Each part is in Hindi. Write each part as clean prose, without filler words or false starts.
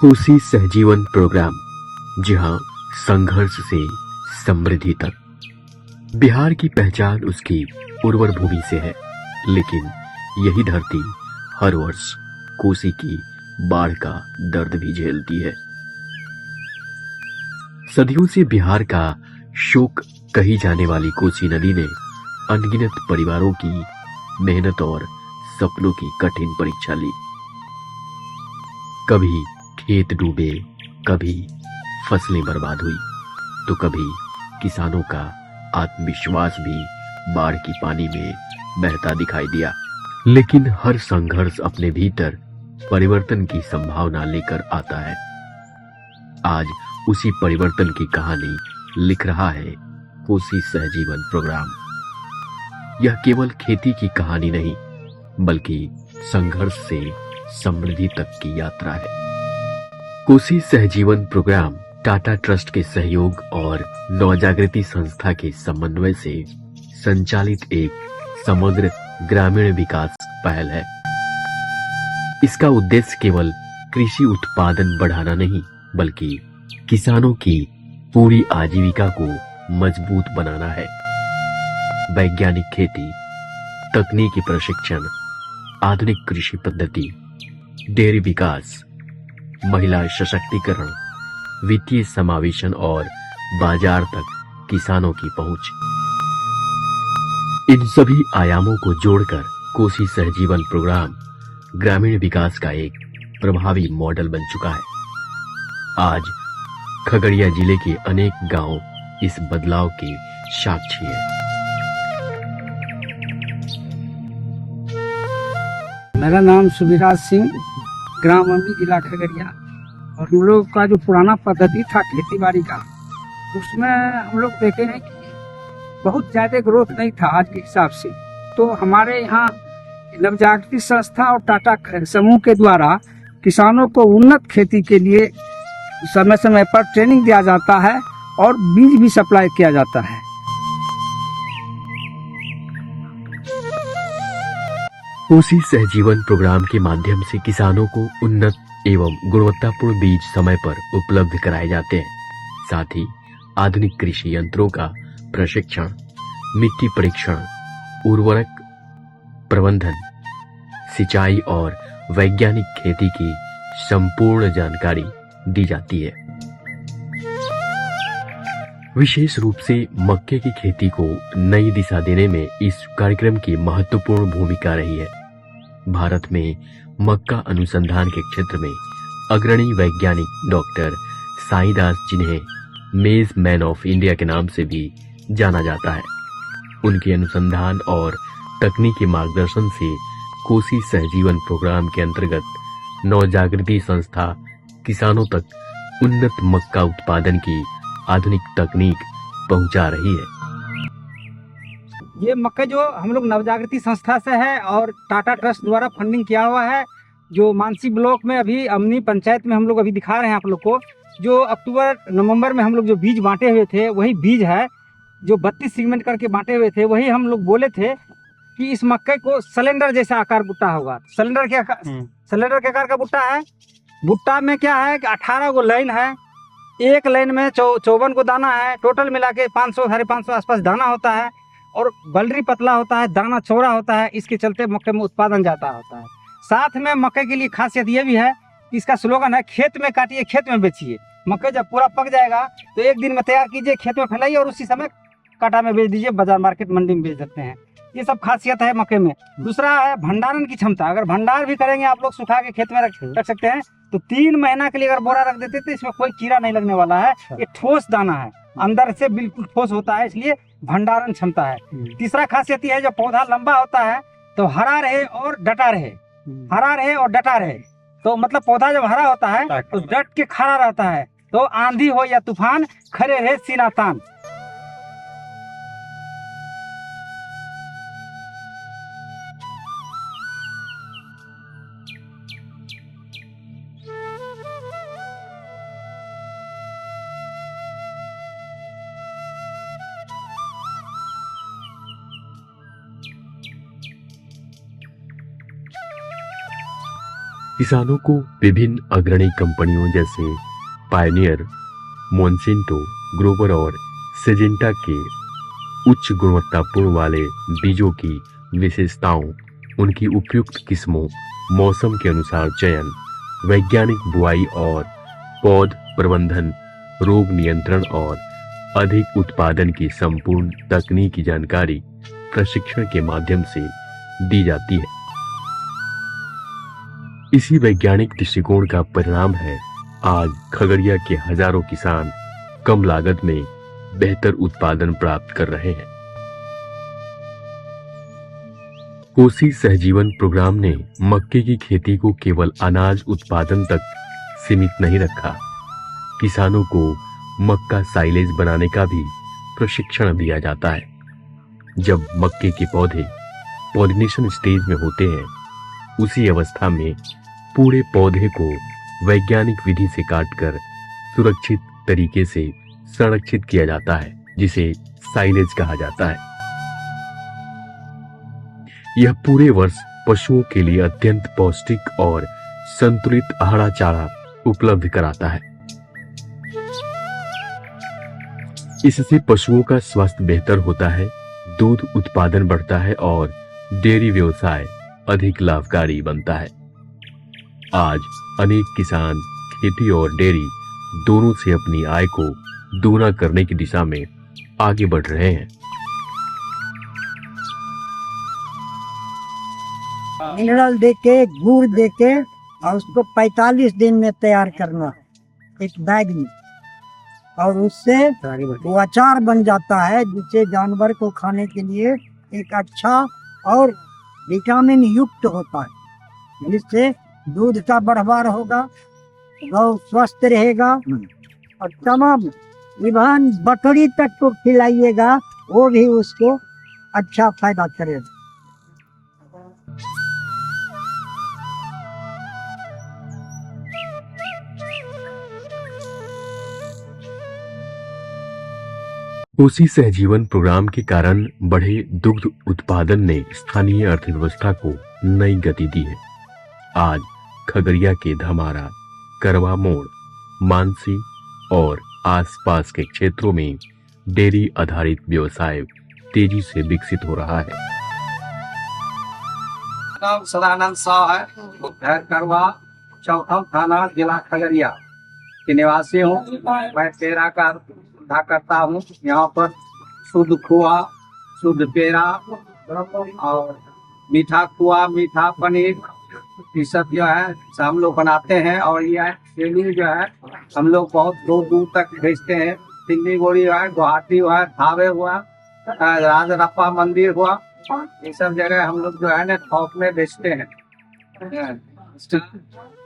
कोसी सहजीवन प्रोग्राम, जहां संघर्ष से समृद्धि तक। बिहार की पहचान उसकी उर्वर भूमि से है, लेकिन यही धरती हर वर्ष कोसी की बाढ़ का दर्द भी झेलती है। सदियों से बिहार का शोक कही जाने वाली कोसी नदी ने अनगिनत परिवारों की मेहनत और सपनों की कठिन परीक्षा ली। कभी खेत डूबे, कभी फसलें बर्बाद हुई, तो कभी किसानों का आत्मविश्वास भी बाढ़ की पानी में बहता दिखाई दिया। लेकिन हर संघर्ष अपने भीतर परिवर्तन की संभावना लेकर आता है। आज उसी परिवर्तन की कहानी लिख रहा है कोसी सहजीवन प्रोग्राम। यह केवल खेती की कहानी नहीं, बल्कि संघर्ष से समृद्धि तक की यात्रा है। कोसी सहजीवन प्रोग्राम टाटा ट्रस्ट के सहयोग और नवजागृति संस्था के समन्वय से संचालित एक समग्र ग्रामीण विकास पहल है। इसका उद्देश्य केवल कृषि उत्पादन बढ़ाना नहीं, बल्कि किसानों की पूरी आजीविका को मजबूत बनाना है। वैज्ञानिक खेती, तकनीकी प्रशिक्षण, आधुनिक कृषि पद्धति, डेयरी विकास, महिला सशक्तिकरण, वित्तीय समावेशन और बाजार तक किसानों की पहुंच, इन सभी आयामों को जोड़कर कोसी सहजीवन प्रोग्राम ग्रामीण विकास का एक प्रभावी मॉडल बन चुका है। आज खगड़िया जिले के अनेक गांव इस बदलाव के साक्षी हैं। मेरा नाम सुविराज सिंह, ग्राम अम्मी, जिला खगड़िया। और हम लोग का जो पुराना पद्धति था खेती बाड़ी का, उसमें हम लोग देखे हैं कि बहुत ज्यादा ग्रोथ नहीं था आज के हिसाब से। तो हमारे यहाँ नवजागृति संस्था और टाटा समूह के द्वारा किसानों को उन्नत खेती के लिए समय समय पर ट्रेनिंग दिया जाता है और बीज भी सप्लाई किया जाता है। कोसी सहजीवन प्रोग्राम के माध्यम से किसानों को उन्नत एवं गुणवत्तापूर्ण बीज समय पर उपलब्ध कराए जाते हैं। साथ ही आधुनिक कृषि यंत्रों का प्रशिक्षण, मिट्टी परीक्षण, उर्वरक प्रबंधन, सिंचाई और वैज्ञानिक खेती की संपूर्ण जानकारी दी जाती है। विशेष रूप से मक्के की खेती को नई दिशा देने में इस कार्यक्रम की महत्वपूर्ण भूमिका रही है। भारत में मक्का अनुसंधान के क्षेत्र में अग्रणी वैज्ञानिक डॉक्टर साईदास, जिन्हें मेज मैन ऑफ इंडिया के नाम से भी जाना जाता है, उनके अनुसंधान और तकनीकी मार्गदर्शन से कोसी सहजीवन प्रोग्राम के अंतर्गत नवजागृति संस्था किसानों तक उन्नत मक्का उत्पादन की आधुनिक तकनीक पहुंचा रही है। ये मक्का जो हम लोग नवजागृति संस्था से है और टाटा ट्रस्ट द्वारा फंडिंग किया हुआ है, जो मानसी ब्लॉक में अभी अमनी पंचायत में हम लोग अभी दिखा रहे हैं आप लोग को। जो अक्टूबर नवंबर में हम लोग जो बीज बांटे हुए थे, वही बीज है जो 32 सेगमेंट करके बांटे हुए थे। वही हम लोग बोले थे कि इस मक्के को सिलेंडर जैसा आकार बुट्टा होगा। सिलेंडर के आकार का बुट्टा है। भुट्टा में क्या है कि 18 गो लाइन है, एक लाइन में 54 को दाना है। टोटल मिला के 500 550 आसपास दाना होता है और बलरी पतला होता है, दाना चौड़ा होता है। इसके चलते मक्के में उत्पादन ज़्यादा होता है। साथ में मक्के के लिए खासियत ये भी है कि इसका स्लोगन है, खेत में काटिए, खेत में बेचिए। मक्का जब पूरा पक जाएगा तो एक दिन में तैयार कीजिए, खेत में फैलाइए और उसी समय काटा में बेच दीजिए, बाजार मार्केट मंडी में बेच सकते हैं। ये सब खासियत है मक्के में। दूसरा है भंडारण की क्षमता। अगर भंडार भी करेंगे आप लोग, सुखा के खेत में रख सकते हैं, तो 3 महीना के लिए अगर बोरा रख देते तो इसमें कोई कीड़ा नहीं लगने वाला है। ये ठोस दाना है, अंदर से बिल्कुल ठोस होता है, इसलिए भंडारण क्षमता है। तीसरा खासियत यह है, जब पौधा लंबा होता है तो हरा रहे और डटा रहे, हरा रहे और डटा रहे। तो मतलब पौधा जब हरा होता है तो डट के खड़ा रहता है, तो आंधी हो या तूफान खड़े रहे सीना तान। किसानों को विभिन्न अग्रणी कंपनियों जैसे पायनियर, मोनसेंटो, ग्रोवर और सिजेंटा के उच्च गुणवत्तापूर्ण वाले बीजों की विशेषताओं, उनकी उपयुक्त किस्मों, मौसम के अनुसार चयन, वैज्ञानिक बुआई और पौध प्रबंधन, रोग नियंत्रण और अधिक उत्पादन की संपूर्ण तकनीकी जानकारी प्रशिक्षण के माध्यम से दी जाती है। इसी वैज्ञानिक दृष्टिकोण का परिणाम है आज खगड़िया के हजारों किसान कम लागत में बेहतर उत्पादन प्राप्त कर रहे हैं। कोसी सहजीवन प्रोग्राम ने मक्के की खेती को केवल अनाज उत्पादन तक सीमित नहीं रखा। किसानों को मक्का साइलेज बनाने का भी प्रशिक्षण दिया जाता है। जब मक्के के पौधे पॉलिनेशन स्टेज में होते हैं, उसी अवस्था में पूरे पौधे को वैज्ञानिक विधि से काटकर सुरक्षित तरीके से संरक्षित किया जाता है, जिसे साइलेज कहा जाता है। यह पूरे वर्ष पशुओं के लिए अत्यंत पौष्टिक और संतुलित हरा चारा उपलब्ध कराता है। इससे पशुओं का स्वास्थ्य बेहतर होता है, दूध उत्पादन बढ़ता है और डेयरी व्यवसाय अधिक लाभकारी बनता है। आज अनेक किसान खेती और डेयरी दोनों से अपनी आय को दोगुना करने की दिशा में आगे बढ़ रहे हैं। मिनरल देके, गुड़ देके और उसको 45 दिन में तैयार करना एक बैग में, और उससे वो अचार बन जाता है, जिससे जानवर को खाने के लिए एक अच्छा और विटामिन युक्त होता है, जिससे दूध का बढ़वार होगा, गौ स्वस्थ रहेगा और तमाम इवन बकरी तक को खिलाइएगा, वो भी उसको अच्छा फायदा करेगा। कोसी सहजीवन प्रोग्राम के कारण बढ़े दुग्ध उत्पादन ने स्थानीय अर्थव्यवस्था को नई गति दी है। आज खगड़िया के धमारा, करवा मोड़, मानसी और आसपास के क्षेत्रों में डेयरी आधारित व्यवसाय तेजी से विकसित हो रहा है। नाम सदानंद साह है, घर करवा, चौथम थाना, जिला खगड़िया के निवासी हूँ। मैं पेड़ा का धंधा करता हूँ। यहाँ पर शुद्ध खोआ, शुद्ध पेड़ा और मीठा खोआ, मीठा पनीर, ये सब जो है हम लोग बनाते हैं। और यह सेलिंग जो है हम लोग बहुत दूर दूर तक भेजते हैं। सिल्लीगुड़ी हुआ, गुवाहाटी हुआ, थावे हुआ, राजरप्पा मंदिर हुआ, ये सब जगह हम लोग जो है ना थोक में बेचते हैं।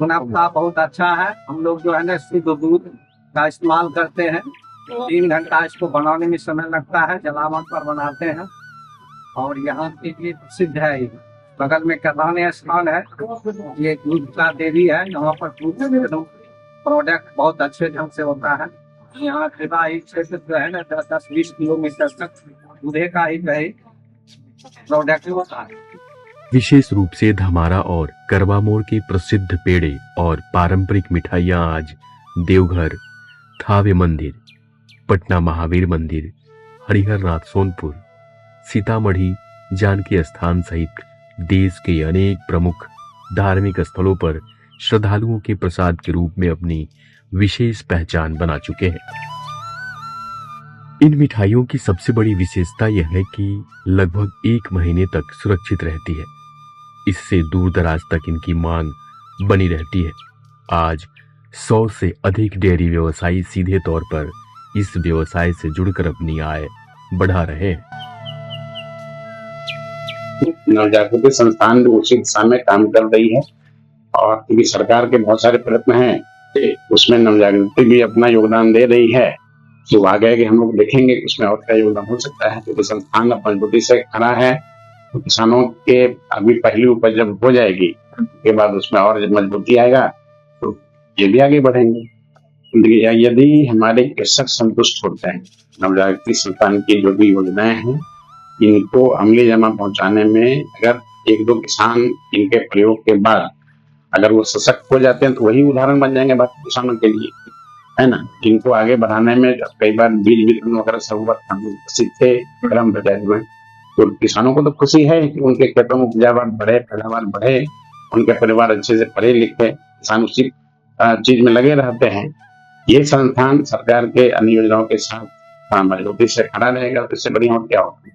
मुनाफा बहुत अच्छा है। हम लोग जो है ना शुद्ध दूध का इस्तेमाल करते हैं। 3 घंटा इसको बनाने में समय लगता है, जलावन पर बनाते हैं। और यहाँ के लिए प्रसिद्ध है, बगल में कदाने स्थान है, ये दूध का डेयरी है। यहाँ पर दूध प्रोडक्ट बहुत अच्छे ढंग से होता है। यहाँ ही क्षेत्र जो है ना 10-20 किलोमीटर तक दूधे का ही प्रोडक्ट होता है। विशेष रूप से धमारा और करवा मोड़ के प्रसिद्ध पेड़े और पारंपरिक मिठाइयां आज देवघर, थावे मंदिर, पटना महावीर मंदिर, हरिहरनाथ सोनपुर, सीतामढ़ी जानकी स्थान सहित देश के अनेक प्रमुख धार्मिक स्थलों पर श्रद्धालुओं के प्रसाद के रूप में अपनी विशेष पहचान बना चुके हैं। इन मिठाइयों की सबसे बड़ी विशेषता यह है कि लगभग 1 महीने तक सुरक्षित रहती है। इससे दूर दराज तक इनकी मांग बनी रहती है। आज 100 से अधिक डेयरी व्यवसायी सीधे तौर पर इस व्यवसाय से जुड़कर अपनी आय बढ़ा रहे हैं। नवजागृति संस्थान भी उसी दिशा में काम कर रही है, और क्योंकि सरकार के बहुत सारे प्रयत्न हैं, उसमें नवजागृति भी अपना योगदान दे रही है। तो आगे कि हम लोग देखेंगे कि उसमें और क्या योगदान हो सकता है, क्योंकि संस्थान अब मजबूती से खड़ा है। तो किसानों के अभी पहली उपज जब हो जाएगी, उसके बाद उसमें और जब मजबूती आएगा तो ये भी आगे बढ़ेंगे। यदि हमारे कृषक संतुष्ट होते हैं, नवजागृति संस्थान की जो भी योजनाएं हैं इनको अमली जमा पहुंचाने में अगर 1-2 किसान इनके प्रयोग के बाद अगर वो सशक्त हो जाते हैं तो वही उदाहरण बन जाएंगे बाकी किसानों के लिए, है ना। जिनको आगे बढ़ाने में कई बार बीज वितरण वगैरह सब हुआ हम लोग सीखे ग्राम पंचायत में, तो किसानों को तो खुशी है कि उनके खेतों में उपजावार बढ़े, पैदावार बढ़े, उनके परिवार अच्छे से पढ़े लिखे, किसान उसी चीज में लगे रहते हैं। ये संस्थान सरकार के अन्य योजनाओं के साथ मजबूती से खड़ा रहेगा तो इससे बढ़िया और क्या होगा।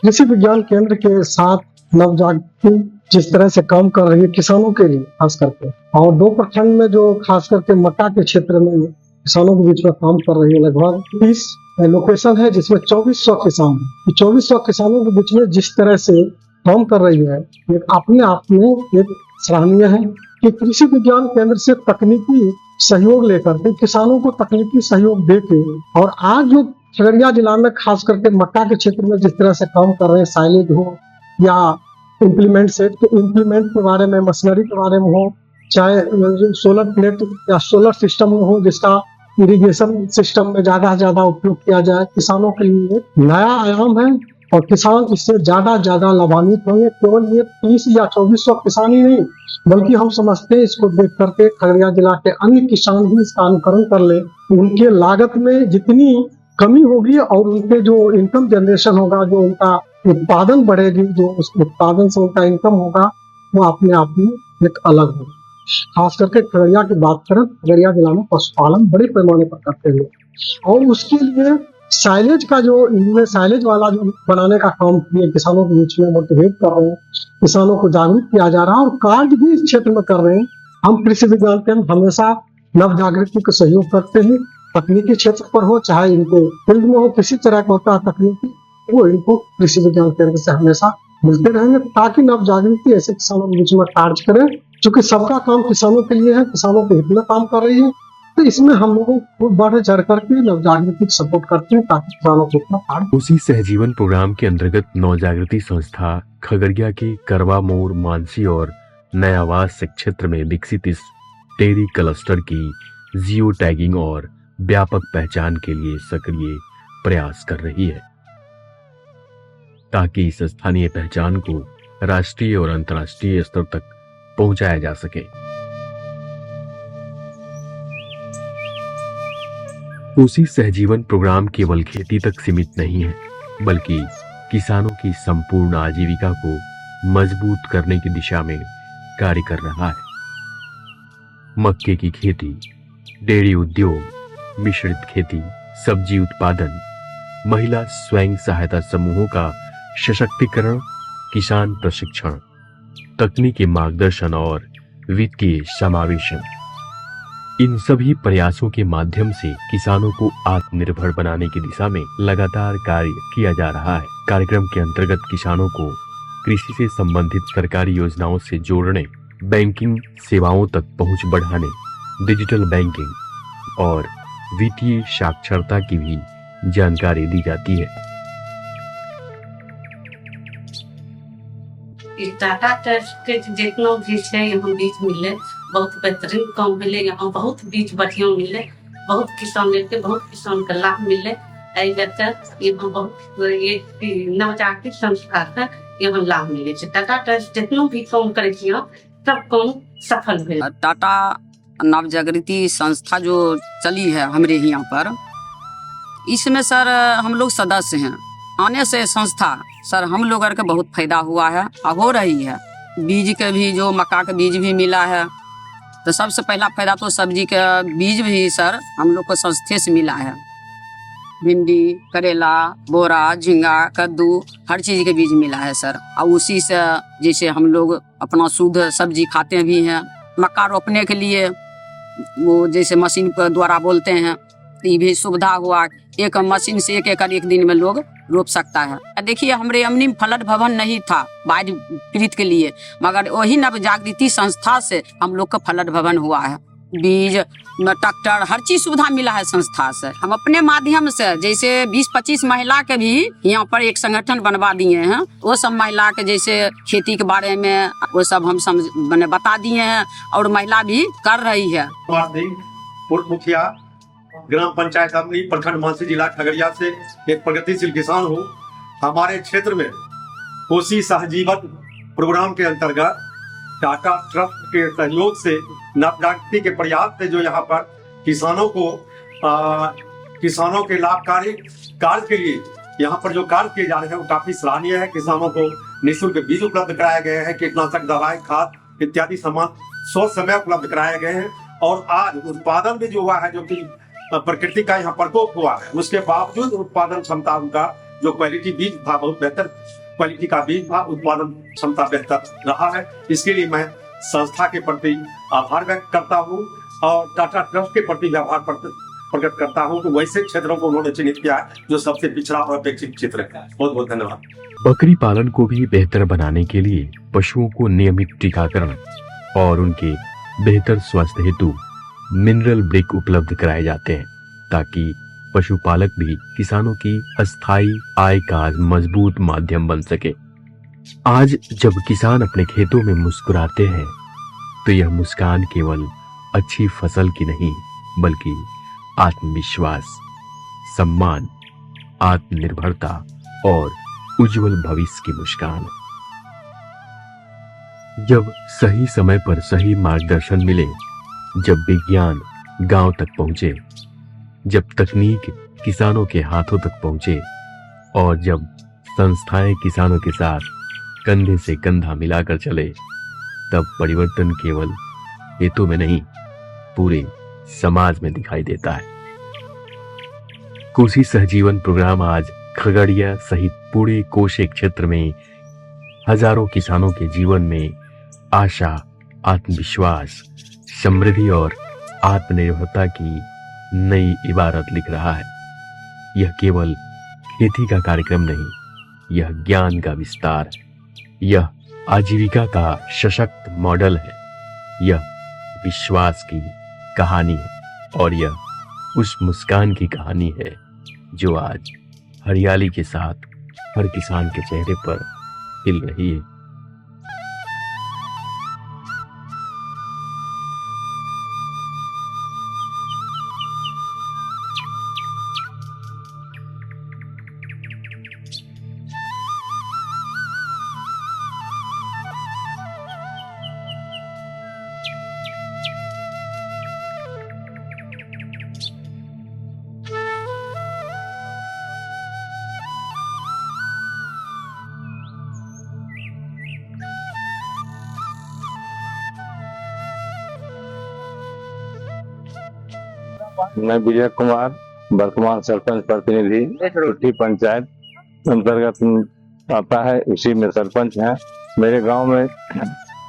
कृषि विज्ञान केंद्र के साथ नवजागृति जिस तरह से काम कर रही है किसानों के लिए खास करके, और 2 प्रखंड में जो खास करके मक्का के क्षेत्र में किसानों के बीच में काम कर रही है, लगभग 30 लोकेशन है जिसमें 2400 किसान है। 2400 किसानों के बीच में जिस तरह से काम कर रही है, ये अपने आप में एक सराहनीय है कि कृषि विज्ञान केंद्र से तकनीकी सहयोग लेकर के किसानों को तकनीकी सहयोग देके, और आज जो खगड़िया जिला में खास करके मक्का के क्षेत्र में जिस तरह से काम कर रहे हैं, साइलेज हो या इम्प्लीमेंट सेट के इम्प्लीमेंट के बारे में, मशीनरी के बारे में हो, चाहे सोलर प्लेट या सोलर सिस्टम हो जिसका इरिगेशन सिस्टम में ज्यादा से ज्यादा उपयोग किया जाए, किसानों के लिए नया आयाम है और किसान इससे ज्यादा लाभान्वित होंगे। केवल ये 30 या 2400 किसान ही नहीं, बल्कि हम समझते हैं इसको देख करके खगड़िया जिला के अन्य किसान भी इसका अनुकरण कर ले, उनके लागत में जितनी कमी होगी और उनके जो इनकम जनरेशन होगा, जो उनका उत्पादन बढ़ेगी, जो उस उत्पादन से उनका इनकम होगा, वो अपने आप में एक अलग होगा। खास करके खगड़िया की बात करें, खगड़िया जिला में पशुपालन बड़े पैमाने पर करते हैं और उसके लिए साइलेज का जो इनमें साइलेज वाला जो बनाने का काम किए, किसानों के बीच में मोटिवेट कर रहे हैं, किसानों को जागरूक किया जा रहा है और कार्य भी इस क्षेत्र में कर रहे हैं। हम कृषि विज्ञान केंद्र हमेशा नव जागृति को सहयोग करते हैं, तकनीकी क्षेत्र पर हो चाहे इनको फील्ड में हो, किसी तरह का होता है तकनीकी, वो इनको कृषि विज्ञान केंद्र से हमेशा मिलते रहेंगे ताकि नव जागृति ऐसे किसानों के बीच में कार्य करें। क्योंकि सबका काम किसानों के लिए है, किसानों के हित में काम कर रही है, तो इसमें हम लोगों को बढ़ चढ़ करके नव जागृति सपोर्ट करते हैं ताकि किसानों को इतना कार्य। उसी सहजीवन प्रोग्राम के अंतर्गत नव जागृति संस्था खगड़िया के करवा मोर, मानसी और नयावास क्षेत्र में विकसित इस टेरी क्लस्टर की जियो टैगिंग और व्यापक पहचान के लिए सक्रिय प्रयास कर रही है ताकि इस स्थानीय पहचान को राष्ट्रीय और अंतर्राष्ट्रीय स्तर तक पहुंचाया जा सके। उसी सहजीवन प्रोग्राम केवल खेती तक सीमित नहीं है, बल्कि किसानों की संपूर्ण आजीविका को मजबूत करने की दिशा में कार्य कर रहा है। मक्के की खेती, डेयरी उद्योग, मिश्रित खेती, सब्जी उत्पादन, महिला स्वयं सहायता समूहों का सशक्तिकरण, किसान प्रशिक्षण, तकनीकी मार्गदर्शन और वित्तीय समावेशन, इन सभी प्रयासों के माध्यम से किसानों को आत्मनिर्भर बनाने की दिशा में लगातार कार्य किया जा रहा है। कार्यक्रम के अंतर्गत किसानों को कृषि से संबंधित सरकारी योजनाओं से जोड़ने, बैंकिंग सेवाओं तक पहुंच बढ़ाने, डिजिटल बैंकिंग और वित्तीय साक्षरता की भी जानकारी दी जाती है। टाटा ट्रस्ट के जितना भी है यहाँ बीज मिले, बहुत बेहतरीन काम मिले, यहाँ बहुत बीज बढ़िया मिले, बहुत किसान के लाभ मिले। यहाँ बहुत ये नवजागृति संस्था से यहाँ लाभ मिले। टाटा ट्रस्ट जितना भी काम करे सब काम सफल हुए। टाटा नवजागृति संस्था जो चली है हमारे यहाँ पर, इसमें सर हम लोग सदस्य हैं। आने से संस्था सर हम लोग के बहुत फायदा हुआ है और हो रही है। बीज के भी जो मक्का के बीज भी मिला है, तो सबसे पहला फायदा तो सब्जी के बीज भी सर हम लोग को संस्थे से मिला है। भिंडी, करेला, बोरा, झींगा, कद्दू, हर चीज के बीज मिला है सर। और उसी से जैसे हम लोग अपना शुद्ध सब्जी खाते भी हैं। मक्का रोपने के लिए वो जैसे मशीन पर द्वारा बोलते हैं, ये भी सुविधा हुआ। एक मशीन से 1 एकड़ 1 दिन में लोग रोप सकता है। देखिए हमारे अमनी फ्लड भवन नहीं था बाढ़ पीड़ित के लिए, मगर वही नव जागृति संस्था से हम लोग का फ्लड भवन हुआ है। बीज, ट्रैक्टर, हर चीज सुविधा मिला है संस्था से। हम अपने माध्यम से जैसे 20-25 महिला के भी यहाँ पर एक संगठन बनवा दिए हैं। वो सब महिला के जैसे खेती के बारे में वो सब हम बता दिए हैं और महिला भी कर रही है। पूर्व मुखिया ग्राम पंचायत अमनी, प्रखंड मानसी, जिला खगड़िया से एक प्रगतिशील किसान हूँ। हमारे क्षेत्र में कोसी सहजीवन प्रोग्राम के अंतर्गत टाटा ट्रस्ट के सहयोग से, नवजागृति के प्रयास से जो यहाँ पर किसानों को किसानों के लाभकारी कार्य के लिए यहाँ पर जो कार्य किए जा रहे हैं वो काफी सराहनीय है। किसानों को निःशुल्क बीज उपलब्ध कराए गए हैं, कीटनाशक दवाएं, खाद इत्यादि सामान सोच समय उपलब्ध कराए गए हैं। और आज उत्पादन भी जो हुआ है, जो कि प्रकृति का यहाँ प्रकोप हुआ है, उसके बावजूद उत्पादन क्षमता उनका जो क्वालिटी बीज था, बहुत बेहतर क्वालिटी का बीज था, उत्पादन क्षमता बेहतर रहा है। इसके लिए मैं संस्था के प्रति आभार व्यक्त करता हूँ और टाटा ट्रस्ट के प्रति आभार प्रकट करता हूँ कि वैसे क्षेत्रों को उन्होंने चिन्हित किया है जो सबसे पिछड़ा और अपेक्षित क्षेत्र है। बहुत बहुत धन्यवाद। बकरी पालन को भी बेहतर बनाने के लिए पशुओं को नियमित टीकाकरण और उनके बेहतर स्वास्थ्य हेतु मिनरल ब्रेक उपलब्ध कराए जाते हैं, ताकि पशुपालक भी किसानों की अस्थायी आय का मजबूत माध्यम बन सके। आज जब किसान अपने खेतों में मुस्कुराते हैं तो यह मुस्कान केवल अच्छी फसल की नहीं, बल्कि आत्मविश्वास, सम्मान, आत्मनिर्भरता और उज्जवल भविष्य की मुस्कान है। जब सही समय पर सही मार्गदर्शन मिले, जब विज्ञान गांव तक पहुंचे, जब तकनीक किसानों के हाथों तक पहुंचे और जब संस्थाएं किसानों के साथ कंधे से कंधा मिलाकर चले, तब परिवर्तन केवल खेतों में नहीं, पूरे समाज में दिखाई देता है। कोसी सहजीवन प्रोग्राम आज खगड़िया सहित पूरे कोसे क्षेत्र में हजारों किसानों के जीवन में आशा, आत्मविश्वास, समृद्धि और आत्मनिर्भरता की नई इबारत लिख रहा है। यह केवल खेती का कार्यक्रम नहीं, यह ज्ञान का विस्तार है, यह आजीविका का सशक्त मॉडल है, यह विश्वास की कहानी है और यह उस मुस्कान की कहानी है जो आज हरियाली के साथ हर किसान के चेहरे पर खिल रही है। मैं विजय कुमार, वर्तमान सरपंच प्रतिनिधि, छुट्टी पंचायत अंतर्गत आता है, उसी में सरपंच हैं। मेरे गांव में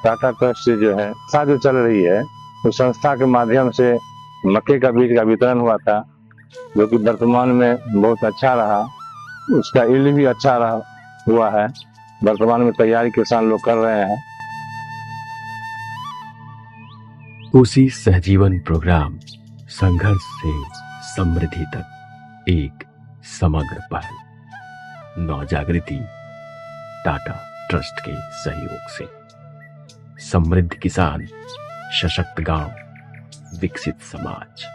टाटा ट्रस्ट से जो है संस्था जो चल रही है, उस संस्था के माध्यम से मक्के का बीज का वितरण हुआ था, जो कि वर्तमान में बहुत अच्छा रहा। उसका यील्ड भी अच्छा रहा हुआ है। वर्तमान में तैयारी किसान लोग कर रहे हैं। कोसी सहजीवन प्रोग्राम संघर्ष से समृद्धि तक एक समग्र पहल। नवजागृति टाटा ट्रस्ट के सहयोग से। समृद्ध किसान, सशक्त गांव, विकसित समाज।